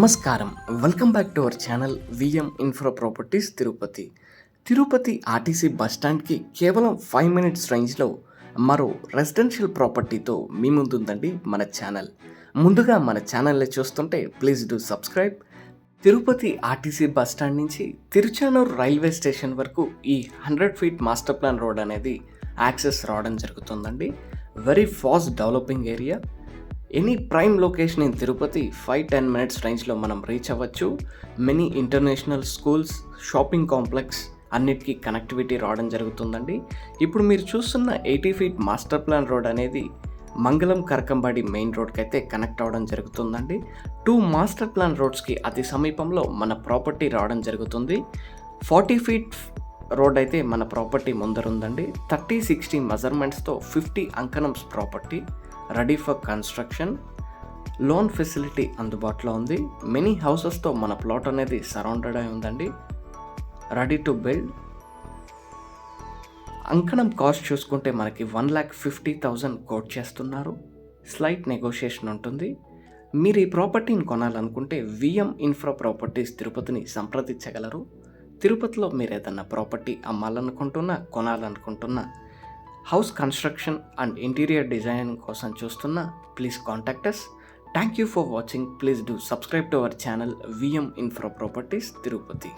నమస్కారం. Welcome back to our channel VM infra properties Tirupati. Tirupati RTC బస్టాండ్కి కేవలం 5 మినిట్స్ రేంజ్లో మరో రెసిడెన్షియల్ ప్రాపర్టీతో మీ ముందుందండి మన ఛానల్. ముందుగా మన ఛానల్ని చూస్తుంటే please do subscribe. Tirupati RTC bus stand నుంచి తిరుచానూరు రైల్వే స్టేషన్ వరకు ఈ 100 ఫీట్ మాస్టర్ ప్లాన్ రోడ్ అనేది యాక్సెస్ రావడం జరుగుతుందండి. Very fast developing area. Any prime location in Tirupati 5-10 minutes రేంజ్లో మనం రీచ్ అవ్వచ్చు. Many international schools, shopping complex అన్నిటికీ కనెక్టివిటీ రావడం జరుగుతుందండి. ఇప్పుడు మీరు చూస్తున్న 80 ఫీట్ మాస్టర్ ప్లాన్ రోడ్ అనేది మంగళం కరకంబాడి మెయిన్ రోడ్కి అయితే కనెక్ట్ అవ్వడం జరుగుతుందండి. 2 మాస్టర్ ప్లాన్ రోడ్స్కి అతి సమీపంలో మన ప్రాపర్టీ రావడం జరుగుతుంది. 40 ఫీట్ రోడ్ అయితే మన ప్రాపర్టీ ముందరుందండి. 30-60 మెజర్మెంట్స్తో 50 అంకణంస్ property ready for construction. Loan facility అందుబాటులో ఉంది. మెనీ హౌసెస్తో మన ప్లాట్ అనేది సరౌండెడ్ అయి ఉందండి. Ready to build. అంకణం కాస్ట్ చూసుకుంటే మనకి 1,50,000 కోట్ చేస్తున్నారు. స్లైట్ నెగోషియేషన్ ఉంటుంది. మీరు ఈ ప్రాపర్టీని కొనాలనుకుంటే విఎం ఇన్ఫ్రా ప్రాపర్టీస్ తిరుపతిని సంప్రదించగలరు. తిరుపతిలో మీరు ఏదన్నా ప్రాపర్టీ అమ్మాలనుకుంటున్నా, కొనాలనుకుంటున్నా, house construction and interior design కోసం చూస్తున్నా, please contact us. Thank you for watching. Please do subscribe to our channel VM infra properties Tirupati.